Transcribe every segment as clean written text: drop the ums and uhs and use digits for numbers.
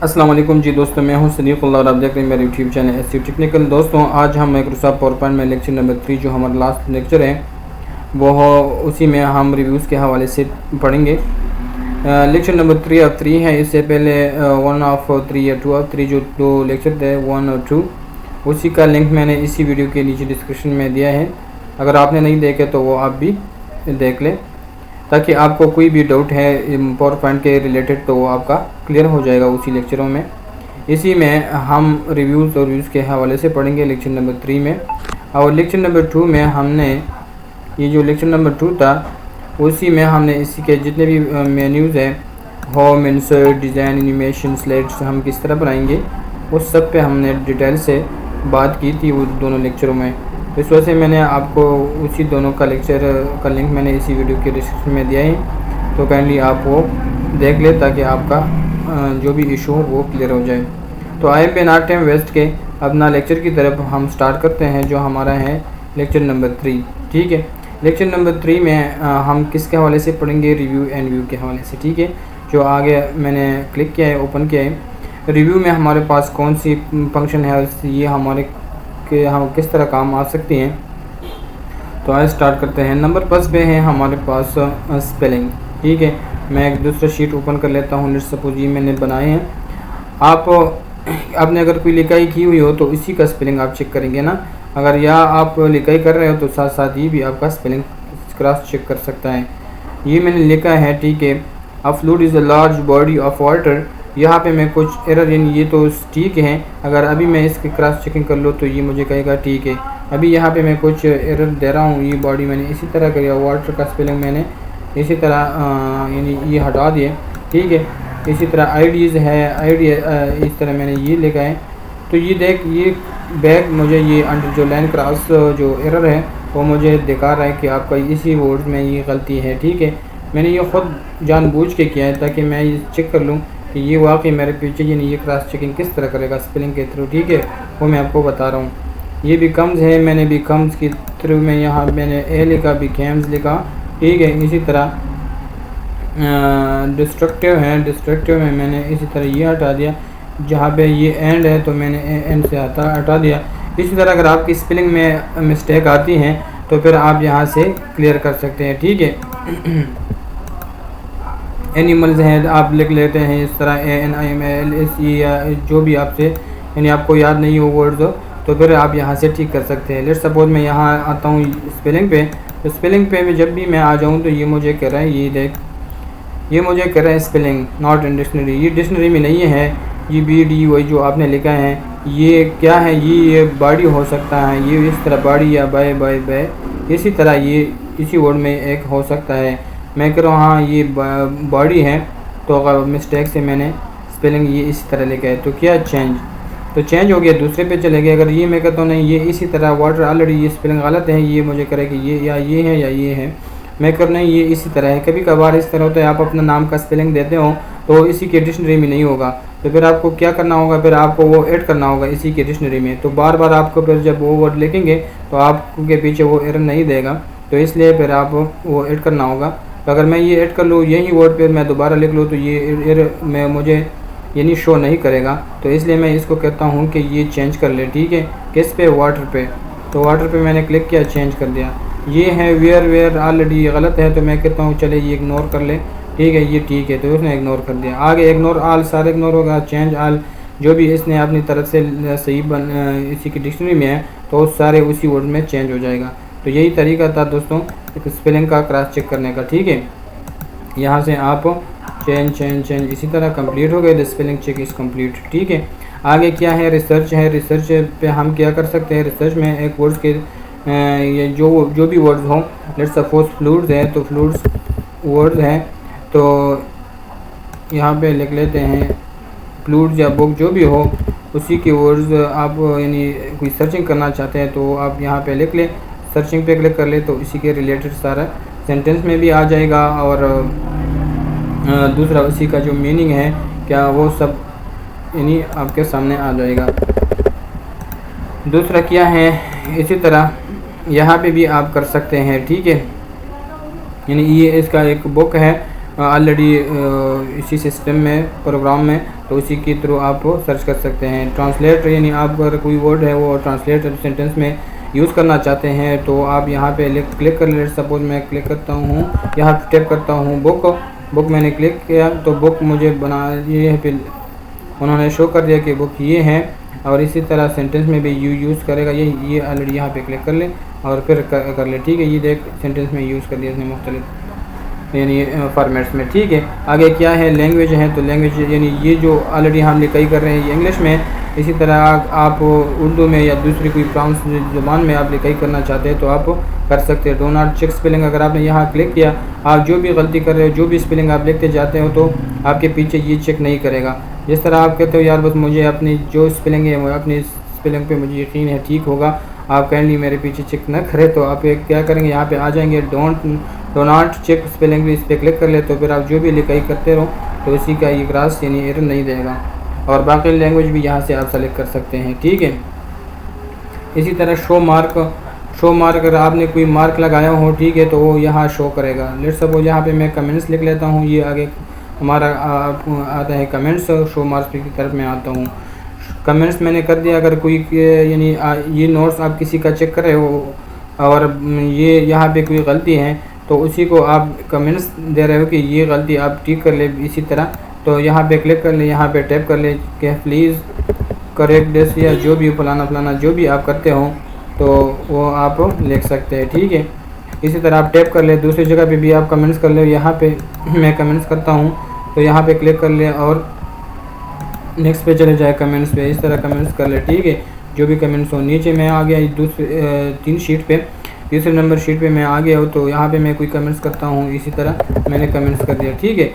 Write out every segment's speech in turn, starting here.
अस्सलाम वालेकुम जी दोस्तों, मैं हूं सदीक़ुल्लाह और आप देख रहे हैं मेरे यूट्यूब चैनल एससी टेक्निकल। दोस्तों, आज हम माइक्रोसॉफ्ट पावर पॉइंट में लेक्चर नंबर 3 जो हमारा लास्ट लेक्चर है वो उसी में हम रिव्यूज़ के हवाले से पढ़ेंगे। लेक्चर नंबर 3 ऑफ 3 है। इससे पहले 1 ऑफ 3 या 2 ऑफ 3 जो दो लेक्चर थे 1 और 2, उसी का लिंक मैंने इसी वीडियो के नीचे डिस्क्रिप्शन में दिया है। अगर आपने नहीं देखे तो वो आप भी देख लें, ताकि आपको कोई भी डाउट है पावर पॉइंट के रिलेटेड तो वो आपका क्लियर हो जाएगा उसी लेक्चरों में। इसी में हम रिव्यूज़ और व्यूज़ के हवाले से पढ़ेंगे लेक्चर नंबर 3 में। और लेक्चर नंबर 2 में हमने ये जो लेक्चर नंबर 2 था उसी में हमने इसी के जितने भी मेन्यूज़ हैं, home, insert, design, animation, slides हम किस तरह बनाएंगे उस सब पे हमने डिटेल से बात की थी वो दोनों लेक्चरों में। इस वजह से मैंने आपको उसी दोनों का लेक्चर का लिंक मैंने इसी वीडियो के डिस्क्रिप्शन में दिया है, तो काइंडली आप वो देख ले ताकि आपका जो भी इशू हो वो क्लियर हो जाए। तो आए बिना टाइम वेस्ट के अपना लेक्चर की तरफ हम स्टार्ट करते हैं जो हमारा है लेक्चर नंबर 3। ठीक है, लेक्चर नंबर 3 में हम किसके हवाले से पढ़ेंगे? रिव्यू एंड व्यू के हवाले से। ठीक है, जो आगे मैंने क्लिक किया है, ओपन किया है। रिव्यू में हमारे पास कौन सी फंक्शन है, ये हमारे कि हम किस तरह काम आ सकती हैं। तो आज स्टार्ट करते हैं। नंबर फर्स्ट पे है हमारे पास स्पेलिंग। ठीक है, मैं एक दूसरा शीट ओपन कर लेता हूँ। लेट्स सपोज ये मैंने बनाए हैं। आपने अगर कोई लिखाई की हुई हो तो इसी का स्पेलिंग आप चेक करेंगे ना। अगर या आप लिखाई कर रहे हो तो साथ साथ ये भी आपका स्पेलिंग क्रॉस चेक कर सकता है। ये मैंने लिखा है, ठीक है, अ fluid is a large body of water. यहाँ पे मैं कुछ एरर, यानी ये तो ठीक है। अगर अभी मैं इसकी क्रॉस चेकिंग कर लूँ तो ये मुझे कहेगा ठीक है। अभी यहाँ पे मैं कुछ एरर दे रहा हूँ। ये बॉडी मैंने इसी तरह किया, वाटर का स्पेलिंग मैंने इसी तरह यानी ये हटा दिए। ठीक है, इसी तरह आईडीज़ है, इस तरह मैंने ये लिखा है। तो ये देख, ये बैक मुझे ये अंडर जो लाइन क्रॉस जो एरर है वो मुझे दिखा रहा है कि आपका इसी वर्ड में ये गलती है। ठीक है, मैंने ये ख़ुद जानबूझ के किया है ताकि मैं ये चेक कर लूँ कि ये वाकई मेरे पीछे यानी ये क्रॉस चेकिंग किस तरह करेगा स्पेलिंग के थ्रू। ठीक है, वो मैं आपको बता रहा हूँ। ये भी कम्स है, मैंने भी कम्स के थ्रू में यहाँ मैंने ए लिखा, भी कैम्स लिखा। ठीक है, इसी तरह डिस्ट्रक्टिव है, डिस्ट्रक्टिव में मैंने इसी तरह ये हटा दिया। जहाँ पे ये एंड है तो मैंने एंड से हटा दिया। इसी तरह अगर आपकी स्पेलिंग में मिस्टेक आती हैं तो फिर आप यहाँ से क्लियर कर सकते हैं। ठीक है, एनिमल्स हैं, आप लिख लेते हैं इस तरह ANIMALS या जो भी आपसे यानी आपको याद नहीं हो वर्ड्स हो तो फिर आप यहाँ से ठीक कर सकते हैं। लेट्स सपोज मैं यहाँ आता हूँ स्पेलिंग पे, तो स्पेलिंग पे भी जब भी मैं आ जाऊँ तो ये मुझे कह रहा है, ये देख, ये मुझे कह रहा है स्पेलिंग नॉट इन डिक्शनरी। ये डिक्शनरी में नहीं है। ये BDY जो आपने लिखा है ये क्या है? ये बॉडी हो सकता है, ये इस तरह बॉडी या बाय इसी तरह ये इसी वर्ड में एक हो सकता है। मैं कह रहा हूँ हाँ ये बॉडी है, तो अगर मिस्टेक से मैंने स्पेलिंग ये इसी तरह लिखा है तो क्या चेंज, तो चेंज हो गया, दूसरे पे चले गए। अगर ये मैं कहता हूँ नहीं ये इसी तरह वाटर ऑलरेडी ये स्पेलिंग गलत है, ये मुझे करे कि ये या ये है या ये है। मैं कर नहीं ये इसी तरह है। कभी कभार इस तरह होता है, आप अपना नाम का स्पेलिंग देते हो तो इसी के डिक्शनरी में नहीं होगा, तो फिर आपको क्या करना होगा, फिर आपको वो ऐड करना होगा इसी के डिक्शनरी में। तो बार बार आपको फिर जब वो वर्ड लिखेंगे तो आपके पीछे वो एरर नहीं देगा, तो इसलिए फिर आप वो ऐड करना होगा। तो अगर मैं ये ऐड कर लूँ यही वर्ड फिर मैं दोबारा लिख लूँ तो ये एरर में मुझे यानी शो नहीं करेगा। तो इसलिए मैं इसको कहता हूँ कि ये चेंज कर ले। ठीक है, किस पे? वाटर पे। तो वाटर पे मैंने क्लिक किया, चेंज कर दिया। ये है वेयर ऑलरेडी गलत है, तो मैं कहता हूँ चले ये इग्नोर कर ले। ठीक है, ये ठीक है, तो उसने इग्नोर कर दिया। आगे इग्नोर ऑल, सारे इग्नोर होगा। चेंज ऑल जो भी इसने अपनी तरफ से सही इसी की डिक्शनरी में है तो सारे उसी वर्ड में चेंज हो जाएगा। तो यही तरीका था दोस्तों स्पेलिंग का क्रॉस चेक करने का। ठीक है, यहाँ से आप चेंज इसी तरह कंप्लीट हो गए। The spelling check is complete. ठीक है, आगे क्या है? रिसर्च है। रिसर्च पे हम क्या कर सकते हैं? रिसर्च में एक वर्ड्स के ये जो भी वर्ड्स हों, लेट्स सपोज फ्लूइड्स है तो फ्लूइड्स वर्ड्स हैं तो यहाँ पे लिख लेते हैं फ्लूइड्स या बुक जो भी हो उसी के वर्ड्स आप यानी कोई सर्चिंग करना चाहते हैं तो आप यहाँ पे लिख लें, सर्चिंग पे क्लिक कर ले तो इसी के रिलेटेड सारा सेंटेंस में भी आ जाएगा और दूसरा उसी का जो मीनिंग है क्या वो सब यानी आपके सामने आ जाएगा। दूसरा क्या है, इसी तरह यहाँ पे भी आप कर सकते हैं। ठीक है, यानी ये इसका एक बुक है ऑलरेडी इसी सिस्टम में प्रोग्राम में, तो उसी के थ्रू आप सर्च कर सकते हैं। ट्रांसलेट यानी आप अगर कोई वर्ड है वो ट्रांसलेट सेंटेंस में यूज़ करना चाहते हैं तो आप यहाँ पे क्लिक कर लें। सपोज मैं क्लिक करता हूँ, यहाँ टाइप करता हूँ बुक मैंने क्लिक किया तो बुक मुझे बना ये फिर उन्होंने शो कर दिया कि बुक ये है। और इसी तरह सेंटेंस में भी यूज़ करेगा ये ऑलरेडी यहाँ पे क्लिक कर ले और फिर कर ले। ठीक है, ये देख सेंटेंस में यूज़ कर दिया इसने मुख्तलिफ यानी फॉर्मेट्स में। ठीक है, आगे क्या है लैंग्वेज है, तो लैंग्वेज यानी ये जो ऑलरेडी हम लिखाई कर रहे हैं ये इंग्लिश में। इसी तरह आप उर्दू में या दूसरी कोई फ्रांस ज़बान में आप लिखाई करना चाहते हैं तो आप कर सकते हैं। डो नॉट चेक स्पेलिंग, अगर आपने यहाँ क्लिक किया, आप जो भी गलती कर रहे हो, जो भी स्पेलिंग आप लिखते जाते हो तो आपके पीछे ये चेक नहीं करेगा। जिस तरह आप कहते हो यार बस मुझे अपनी जो स्पेलिंग है वो अपनी स्पेलिंग पे मुझे यकीन है ठीक होगा, आप काइंडली मेरे पीछे चेक न करें, तो आप क्या करेंगे यहाँ पे आ जाएंगे डो नॉट चेक स्पेलिंग भी इस पर क्लिक कर ले, तो फिर आप जो भी लिखाई करते रहो तो इसी का ये क्रॉस यानी एरर नहीं देगा। और बाकी लैंग्वेज भी यहाँ से आप सेलेक्ट कर सकते हैं। ठीक है, इसी तरह शो मार्क अगर आपने कोई मार्क लगाया हो, ठीक है, तो वो यहाँ शो करेगा। लेट्स सपोज यहाँ पे मैं कमेंट्स लिख लेता हूँ, ये आगे हमारा आता है कमेंट्स, शो मार्क्स की तरफ मैं आता हूँ। कमेंट्स मैंने कर दिया। अगर कोई यानी ये नोट्स आप किसी का चेक कर रहे हो और ये यहाँ पे कोई गलती है तो उसी को आप कमेंट्स दे रहे हो कि ये गलती आप ठीक कर ले। इसी तरह तो यहाँ पे क्लिक कर ले, यहाँ पे टैप कर ले कि प्लीज़ करेक्ट दिस या जो भी फलाना जो भी आप करते हो तो वो आप लिख सकते हैं। ठीक है, इसी तरह आप टैप कर ले, दूसरी जगह पे भी आप कमेंट्स कर ले। यहाँ पे मैं कमेंट्स करता हूँ तो यहाँ पे क्लिक कर ले और नेक्स्ट पे चले जाए कमेंट्स पे, इस तरह कमेंट्स कर ले। ठीक है, जो भी कमेंट्स हो। नीचे मैं आ गया दूसरे 3 शीट पे, तीसरे नंबर शीट पे मैं आ गया हूँ तो यहाँ पे मैं कोई कमेंट्स करता हूँ। इसी तरह मैंने कमेंट्स कर दिया। ठीक है,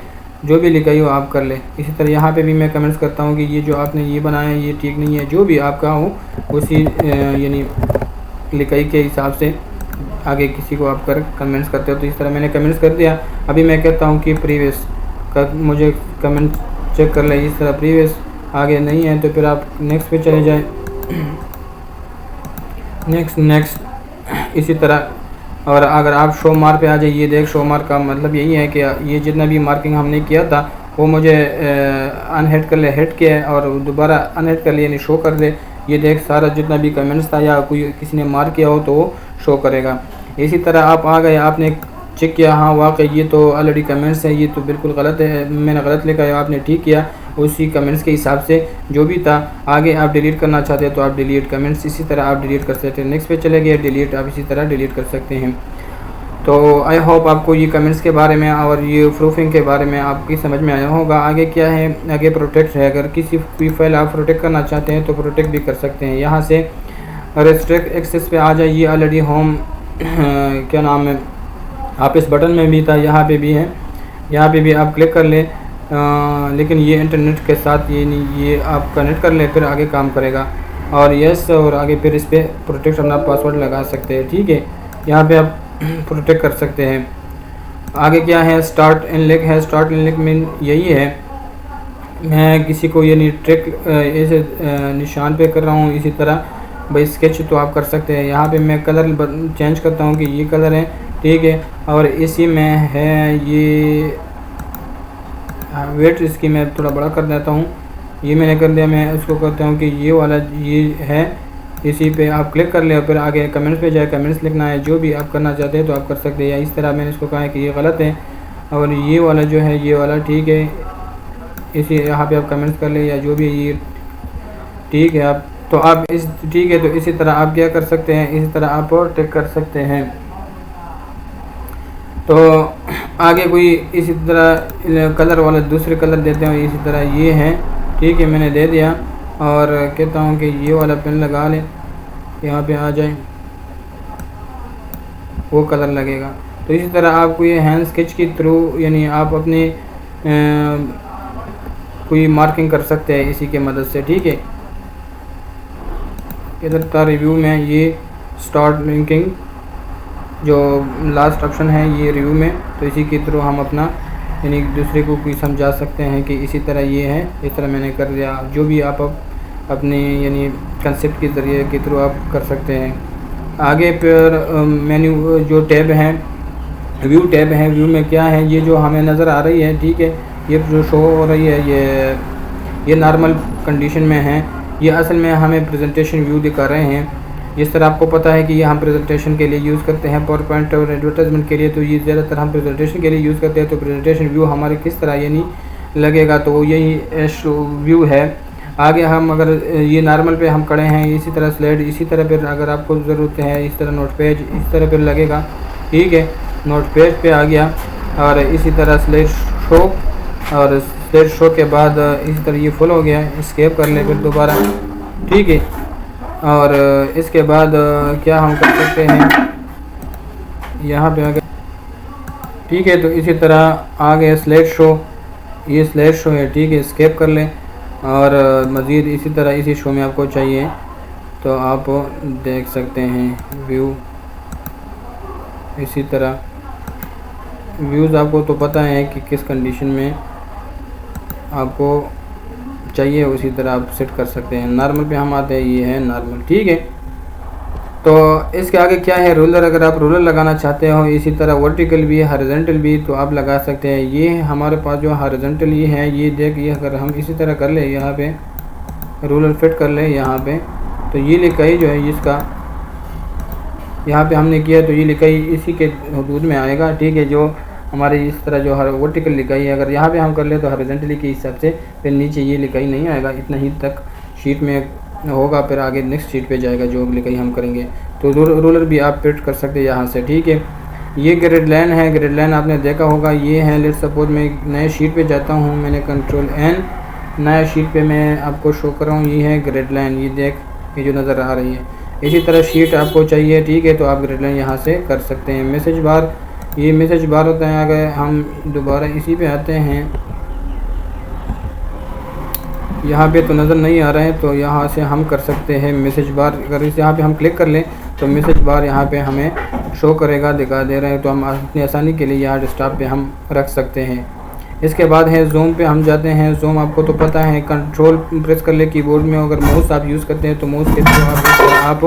जो भी लिखाई हो आप कर ले। इसी तरह यहाँ पे भी मैं कमेंट्स करता हूँ कि ये जो आपने ये बनाया ये ठीक नहीं है, जो भी आपका हो उसी यानी लिखाई के हिसाब से आगे किसी को आप कर कमेंट्स करते हो। तो इस तरह मैंने कमेंट्स कर दिया। अभी मैं कहता हूँ कि प्रीवियस का मुझे कमेंट चेक कर ले, इस तरह प्रीवियस आगे नहीं है तो फिर आप नेक्स्ट पे चले जाए। नेक्स्ट इसी तरह। और अगर आप शो मार्क पे आ जाइए, ये देख शो मार्क का मतलब यही है कि ये जितना भी मार्किंग हमने किया था वो मुझे अनहेड कर ले, हेड किया है और दोबारा अनहेड कर ले यानी शो कर दे। ये देख सारा जितना भी कमेंट्स था या कोई किसी ने मार्क किया हो तो वो शो करेगा। इसी तरह आप आ गए, आपने चेक किया हाँ वाकई ये तो ऑलरेडी कमेंट्स है, ये तो बिल्कुल गलत है, मैंने गलत लिखा है, आपने ठीक किया। उसी कमेंट्स के हिसाब से जो भी था आगे आप डिलीट करना चाहते हैं तो आप डिलीट कमेंट्स इसी तरह आप डिलीट कर सकते हैं। नेक्स्ट पे चले गए डिलीट, आप इसी तरह डिलीट कर सकते हैं। तो आई होप आपको ये कमेंट्स के बारे में और ये प्रूफिंग के बारे में आपकी समझ में आया होगा। आगे क्या है, आगे प्रोटेक्ट है। अगर किसी कोई फाइल आप प्रोटेक्ट करना चाहते हैं तो प्रोटेक्ट भी कर सकते हैं। यहाँ से रेस्ट्रिक्ट एक्सेस पे आ जाइए, ऑलरेडी होम क्या नाम है आप इस बटन में भी था, यहाँ पे भी है, यहाँ पे भी आप क्लिक कर लें। लेकिन ये इंटरनेट के साथ ये नहीं, ये आप कनेक्ट कर लें फिर आगे काम करेगा। और यस और आगे फिर इस पर प्रोटेक्ट अपना पासवर्ड लगा सकते हैं। ठीक है, यहाँ पे आप प्रोटेक्ट कर सकते हैं। आगे क्या है, स्टार्ट एंड लिंक है। स्टार्ट एंड लिंक में यही है, मैं किसी को यानी ट्रिक ऐसे निशान पे कर रहा हूँ। इसी तरह भाई स्केच तो आप कर सकते हैं। यहाँ पे मैं कलर चेंज करता हूँ कि ये कलर है, ठीक है, और इसी में है ये वेट, इसकी मैं थोड़ा बड़ा कर देता हूँ। ये मैंने कर दिया, मैं उसको करता हूँ कि ये वाला ये है, इसी पे आप क्लिक कर ले और फिर आगे कमेंट्स पे जाए, कमेंट्स लिखना है, जो भी आप करना चाहते हैं तो आप कर सकते हैं। या इस तरह मैंने इसको कहा है कि ये गलत है और ये वाला जो है ये वाला ठीक है, इसी यहाँ पे आप कमेंट्स कर ले या जो भी ये ठीक है। आप तो आप इस ठीक है, तो इसी तरह आप क्या कर सकते हैं, इसी तरह आप और टिक कर सकते हैं। तो आगे कोई इसी तरह कलर वाला दूसरे कलर देते हैं, इसी तरह ये है, ठीक है, मैंने दे दिया और कहता हूँ कि ये वाला पेन लगा लें, यहाँ पे आ जाए, वो कलर लगेगा। तो इसी तरह आपको ये हैंड स्केच के थ्रू यानी आप अपने कोई मार्किंग कर सकते हैं इसी के मदद से। ठीक है, इधर का रिव्यू में ये स्टार्ट लिंकिंग जो लास्ट ऑप्शन है ये रिव्यू में, तो इसी के थ्रू हम अपना यानी दूसरे को कोई समझा सकते हैं कि इसी तरह ये है, इस तरह मैंने कर दिया। जो भी आप अपने यानी कंसेप्ट के ज़रिए के थ्रू आप कर सकते हैं। आगे फिर मेन्यू जो टैब हैं व्यू टैब है। व्यू में क्या है, ये जो हमें नज़र आ रही है, ठीक है, ये जो शो हो रही है ये नॉर्मल कंडीशन में है। ये असल में हमें प्रेजेंटेशन व्यू दिखा रहे हैं। जिस तरह आपको पता है कि ये हम प्रेजेंटेशन के लिए यूज़ करते हैं पावर पॉइंट और एडवर्टाइजमेंट के लिए, तो ये ज़्यादातर हम प्रेजेंटेशन के लिए यूज़ करते हैं। तो प्रेजेंटेशन व्यू हमारे किस तरह यानी लगेगा, तो यही व्यू है। आगे हम अगर ये नॉर्मल पे हम खड़े हैं, इसी तरह स्लाइड, इसी तरह फिर अगर आपको ज़रूरत है इस तरह नोट पेज, इस तरह फिर लगेगा, ठीक है। नोट पेज पे आ गया और इसी तरह स्लाइड शो, और स्लाइड शो के बाद इसी तरह ये फुल हो गया, एस्केप कर ले फिर दोबारा, ठीक है। और इसके बाद क्या हम कर सकते हैं, यहाँ पे आ गए, ठीक है। तो इसी तरह आ गए स्लाइड शो, ये स्लाइड शो है, ठीक है, एस्केप कर लें। और मज़ीद इसी तरह इसी शो में आपको चाहिए तो आप देख सकते हैं व्यू। इसी तरह व्यूज़ आपको तो पता है कि किस कंडीशन में आपको चाहिए, उसी तरह आप सेट कर सकते हैं। नॉर्मल पे हम आते हैं, ये है नॉर्मल, ठीक है। तो इसके आगे क्या है, रूलर। अगर आप रूलर लगाना चाहते हो, इसी तरह वर्टिकल भी हॉरिजॉन्टल भी, तो आप लगा सकते हैं। ये हमारे पास जो हॉरिजॉन्टल ये है, ये देखिए, अगर हम इसी तरह कर ले, यहाँ पे रूलर फिट कर ले यहाँ पे, तो ये लिखाई जो है इसका यहाँ पे हमने किया, तो ये लिखाई इसी के हदूद में आएगा, ठीक है। जो हमारे इस तरह जो हर वर्टिकल लिखाई है, अगर यहाँ पे हम कर ले तो हॉरिजॉन्टली के हिसाब से फिर नीचे ये लिखाई नहीं आएगा, इतना ही तक शीट में होगा, फिर आगे नेक्स्ट शीट पे जाएगा जो लिखाई हम करेंगे। तो रूलर भी आप फिट कर सकते हैं यहाँ से, ठीक है। ये ग्रिड लाइन है, ग्रिड लाइन आपने देखा होगा, ये है। लेट्स सपोज मैं नए शीट पे जाता हूँ, मैंने कंट्रोल एन, नया शीट पे मैं आपको शो कर रहा हूँ, ये है ग्रिड लाइन, ये देख, ये जो नज़र आ रही है। इसी तरह शीट आपको चाहिए, ठीक है, तो आप ग्रिड लाइन यहाँ से कर सकते हैं। मैसेज बार, ये मैसेज बार होता है। अगर हम दोबारा इसी पे आते हैं, यहाँ पे तो नज़र नहीं आ रहा है, तो यहाँ से हम कर सकते हैं मैसेज बार। अगर इस यहाँ पे हम क्लिक कर लें तो मैसेज बार यहाँ पे हमें शो करेगा, दिखा दे रहे हैं। तो हम अपनी आसानी के लिए यहाँ डेस्कटॉप पे हम रख सकते हैं। इसके बाद है जूम पे हम जाते हैं। जूम आपको तो पता है, कंट्रोल प्रेस कर ले कीबोर्ड में, अगर माउस आप यूज़ करते हैं तो माउस के थ्रू आप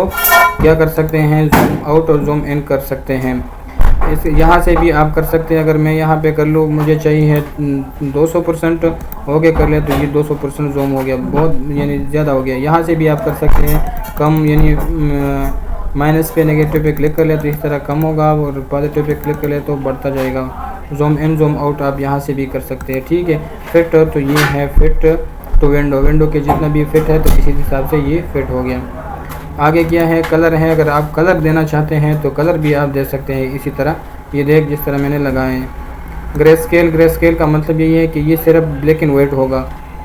क्या कर सकते हैं, जूम आउट और जूम इन कर सकते हैं। इस यहाँ से भी आप कर सकते हैं। अगर मैं यहाँ पे कर लूँ, मुझे चाहिए 200% हो गया, कर ले तो ये 200% जूम हो गया, बहुत यानी ज़्यादा हो गया। यहाँ से भी आप कर सकते हैं कम, यानी माइनस पे नेगेटिव पे क्लिक कर ले तो इस तरह कम होगा, और पॉजिटिव पे क्लिक कर ले तो बढ़ता जाएगा। जूम इन जूम आउट आप यहाँ से भी कर सकते हैं, ठीक है। फिट, तो ये है फिट तो विंडो, विंडो के जितना भी फिट है तो इसी हिसाब से ये फिट हो गया। आगे क्या है, कलर है। अगर आप कलर देना चाहते हैं तो कलर भी आप दे सकते हैं इसी तरह। ये देख, जिस तरह मैंने लगाए हैं। ग्रे स्केल, ग्रे स्केल का मतलब यही है कि ये सिर्फ ब्लैक एंड वाइट होगा,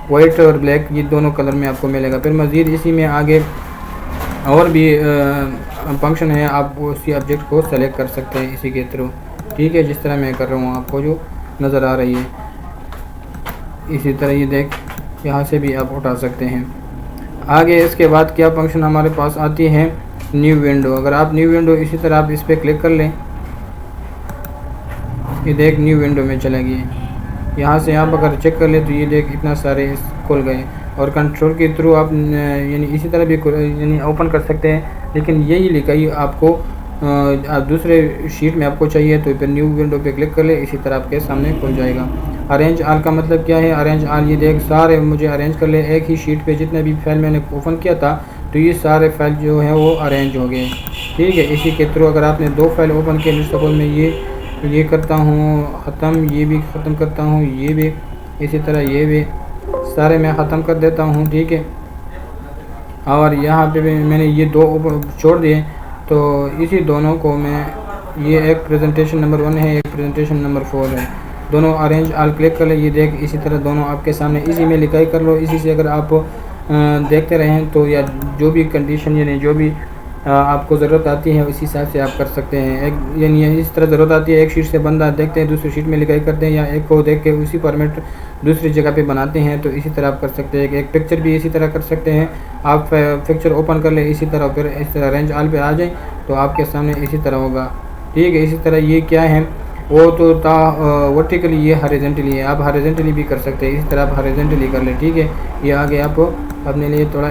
वाइट और ब्लैक ये दोनों कलर में आपको मिलेगा। फिर मज़ीद इसी में आगे और भी फंक्शन है, आप उसी ऑब्जेक्ट को सेलेक्ट कर सकते हैं इसी के थ्रू, ठीक है, जिस तरह मैं कर रहा हूँ आपको जो नज़र आ रही है। इसी तरह ये देख, यहाँ से भी आप उठा सकते हैं। आगे इसके बाद क्या फंक्शन हमारे पास आती है, न्यू विंडो। अगर आप न्यू विंडो, इसी तरह आप इस पर क्लिक कर लें, ये देख न्यू विंडो में चला गया। यहाँ से आप अगर चेक कर ले तो ये देख इतना सारे खुल गए। और कंट्रोल के थ्रू आप यानी इसी तरह भी यानी ओपन कर सकते हैं, लेकिन यही लिखाई आपको आप दूसरे शीट में आपको चाहिए तो फिर न्यू विंडो पे क्लिक कर ले, इसी तरह आपके सामने खुल जाएगा। अरेंज आल का मतलब क्या है, अरेंज आल, ये देख सारे मुझे अरेंज कर ले एक ही शीट पे, जितने भी फाइल मैंने ओपन किया था तो ये सारे फाइल जो है वो अरेंज हो गए, ठीक है। इसी के थ्रू अगर आपने 2 फाइल ओपन किए, सपोज मैं ये करता हूँ ख़त्म, ये भी ख़त्म करता हूँ, ये भी इसी तरह, ये भी सारे मैं ख़त्म कर देता हूँ, ठीक है। और यहाँ पे भी मैंने ये 2 छोड़ दिए, तो इसी दोनों को मैं, ये एक प्रेजेंटेशन नंबर 1 है, एक प्रेजेंटेशन नंबर 4 है, दोनों अरेंज आल क्लिक कर ले। ये देख इसी तरह दोनों आपके सामने, इसी में लिखाई कर लो। इसी से अगर आप देखते रहें तो, या जो भी कंडीशन यानी जो भी आपको ज़रूरत आती है उसी हिसाब से आप कर सकते हैं। एक यानी इस तरह ज़रूरत आती है, एक शीट से बंदा देखते हैं, दूसरी शीट में लिखाई करते हैं, या एक को देख के उसी फॉर्मेट दूसरी जगह पे बनाते हैं, तो इसी तरह आप कर सकते हैं। एक पिक्चर भी इसी तरह कर सकते हैं। आप पिक्चर ओपन कर ले इसी तरह, फिर इस तरह अरेंज आल पे आ जाए तो आपके सामने इसी तरह होगा, ठीक है। इसी तरह ये क्या है, वो तो था वर्टिकली, ये हॉरिजॉन्टली है, आप हॉरिजॉन्टली भी कर सकते हैं। इसी तरह आप हॉरिजॉन्टली कर ले, ठीक है। ये आगे आप अपने लिए थोड़ा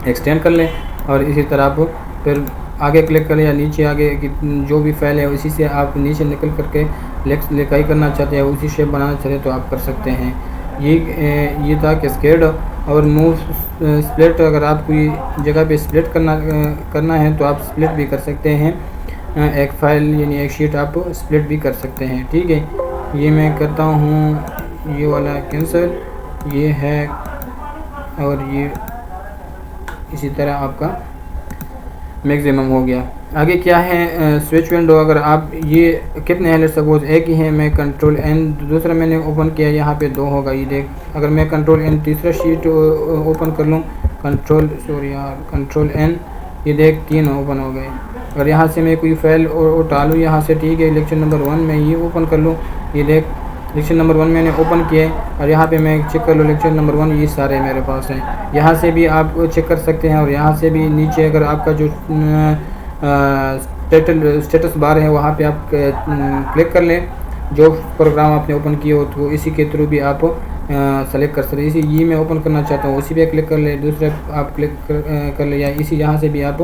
एक्सटेंड कर लें, और इसी तरह आप फिर आगे क्लिक करें या नीचे आगे जो भी फाइल है उसी से आप नीचे निकल करके लिखाई करना चाहते हैं, उसी शेप बनाना चाहते हैं तो आप कर सकते हैं। ये था कैस्केड और मूव स्प्लिट। अगर आप कोई जगह पे स्प्लिट करना है तो आप स्प्लिट भी कर सकते हैं, एक फ़ाइल यानी एक शीट आप स्प्लिट भी कर सकते हैं। ठीक है, ये मैं करता हूँ, ये वाला कैंसिल, ये है, और ये इसी तरह आपका मैक्सिमम हो गया। आगे क्या है स्विच विंडो। अगर आप ये कितने हैं, लेट्स सपोज एक ही है, मैं कंट्रोल एन, दूसरा मैंने ओपन किया, यहाँ पे 2 होगा, ये देख। अगर मैं कंट्रोल एन तीसरा शीट ओपन कर लूँ, कंट्रोल एन, ये देख 3 ओपन हो गए। अगर यहाँ से मैं कोई फाइल उठा लूँ यहाँ से, ठीक है, लेक्चर नंबर 1 में ये ओपन कर लूँ, ये देख लेक्चर नंबर 1 मैंने ओपन किया है। और यहाँ पे मैं चेक कर लूँ लेक्चर नंबर 1, ये सारे मेरे पास हैं। यहाँ से भी आप चेक कर सकते हैं, और यहाँ से भी नीचे अगर आपका जो स्टेटस बार है वहाँ पे आप क्लिक कर लें, जो प्रोग्राम आपने ओपन किया हो तो इसी के थ्रू भी आप सेलेक्ट कर सकते हैं। इसी ये मैं ओपन करना चाहता हूँ, उसी पे क्लिक कर ले, दूसरे आप क्लिक कर ले, या इसी यहाँ से भी आप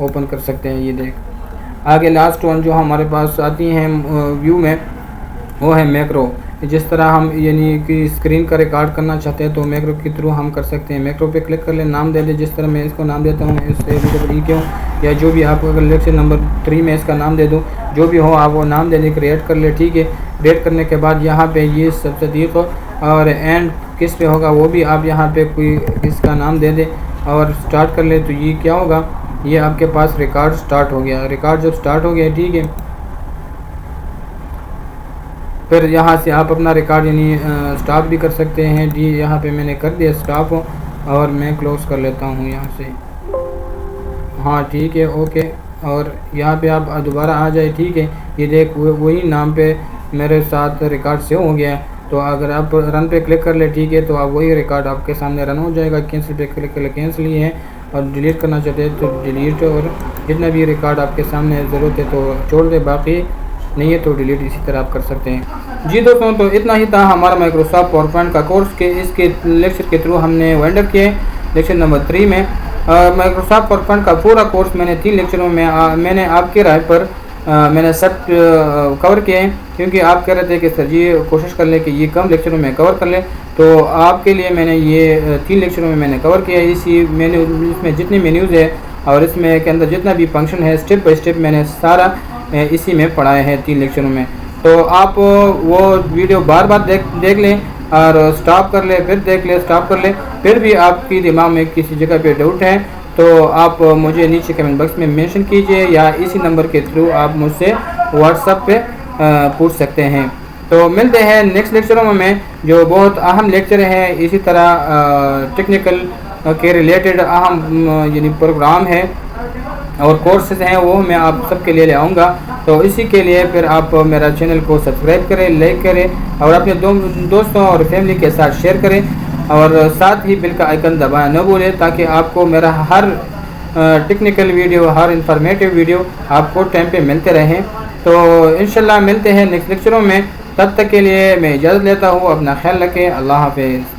ओपन कर सकते हैं। ये देख आगे लास्ट वन जो हमारे पास आती हैं व्यू में, वो है मैक्रो। जिस तरह हम यानी कि स्क्रीन का रिकॉर्ड करना चाहते हैं तो मैक्रो के थ्रू हम कर सकते हैं। मैक्रो पे क्लिक कर ले, नाम दे दे, जिस तरह मैं इसको नाम देता हूँ क्यों, या जो भी आप अगर लेक्चर नंबर 3 में इसका नाम दे दूँ, जो भी हो आप वो नाम दे दें, क्रिएट कर ले। ठीक है, क्रिएट करने के बाद यहाँ पे ये सबसे दीक और एंड किस पे होगा वो भी आप यहाँ पे कोई इसका नाम दे दें और स्टार्ट कर ले। तो ये क्या होगा, ये आपके पास रिकॉर्ड स्टार्ट हो गया। रिकॉर्ड जब स्टार्ट हो गया, ठीक है, फिर यहाँ से आप अपना रिकॉर्ड यानी स्टॉप भी कर सकते हैं। जी यहाँ पे मैंने कर दिया स्टॉप, और मैं क्लोज़ कर लेता हूँ यहाँ से। हाँ ठीक है, ओके, और यहाँ पे आप दोबारा आ जाए। ठीक है, ये देख वही नाम पे मेरे साथ रिकॉर्ड सेव हो गया है। तो अगर आप रन पे क्लिक कर ले, ठीक है, तो आप वही रिकॉर्ड आपके सामने रन हो जाएगा। कैंसिल पे क्लिक कर ले, कैंसिल ही है, और डिलीट करना चाहते हैं तो डिलीट, और जितना भी रिकॉर्ड आपके सामने ज़रूरत है तो छोड़ दे, बाकी नहीं है तो डिलीट इसी तरह आप कर सकते हैं। जी दोस्तों, तो इतना ही था हमारा माइक्रोसॉफ्ट पावरपॉइंट का कोर्स के इसके लेक्चर के थ्रू हमने वाइंड अप किए लेक्चर नंबर 3 में। माइक्रोसॉफ्ट पावरपॉइंट का पूरा कोर्स मैंने 3 लेक्चरों में मैंने आपके राय पर मैंने सब कवर किए हैं, क्योंकि आप कह रहे थे कि सर जी कोशिश कर लें कि ये कम लेक्चरों में कवर कर लें, तो आपके लिए मैंने ये 3 लेक्चरों में मैंने कवर किया है। इसी मैंने इसमें जितने मेन्यूज़ है और इसमें के अंदर जितना भी फंक्शन है, स्टेप बाय स्टेप मैंने सारा इसी में पढ़ाए हैं 3 लेक्चरों में। तो आप वो वीडियो बार बार देख लें और स्टॉप कर ले, फिर देख ले, स्टॉप कर ले। फिर भी आपकी दिमाग में किसी जगह पे डाउट है तो आप मुझे नीचे कमेंट बॉक्स में मेंशन कीजिए, या इसी नंबर के थ्रू आप मुझसे व्हाट्सएप पे पूछ सकते हैं। तो मिलते हैं नेक्स्ट लेक्चरों में, जो बहुत अहम लेक्चर है। इसी तरह टेक्निकल के रिलेटेड अहम यानी प्रोग्राम है और कोर्सेज हैं, वो मैं आप सबके लिए ले आऊँगा। तो इसी के लिए फिर आप मेरा चैनल को सब्सक्राइब करें, लाइक करें, और अपने दोस्तों और फैमिली के साथ शेयर करें, और साथ ही बिल का आइकन दबाना न भूलें, ताकि आपको मेरा हर टेक्निकल वीडियो, हर इंफॉर्मेटिव वीडियो आपको टाइम पे मिलते रहें। तो इंशाल्लाह मिलते हैं नेक्स्ट लेक्चरों में। तब तक के लिए मैं इजाज़त लेता हूँ, अपना ख्याल रखें, अल्लाह हाफिज़।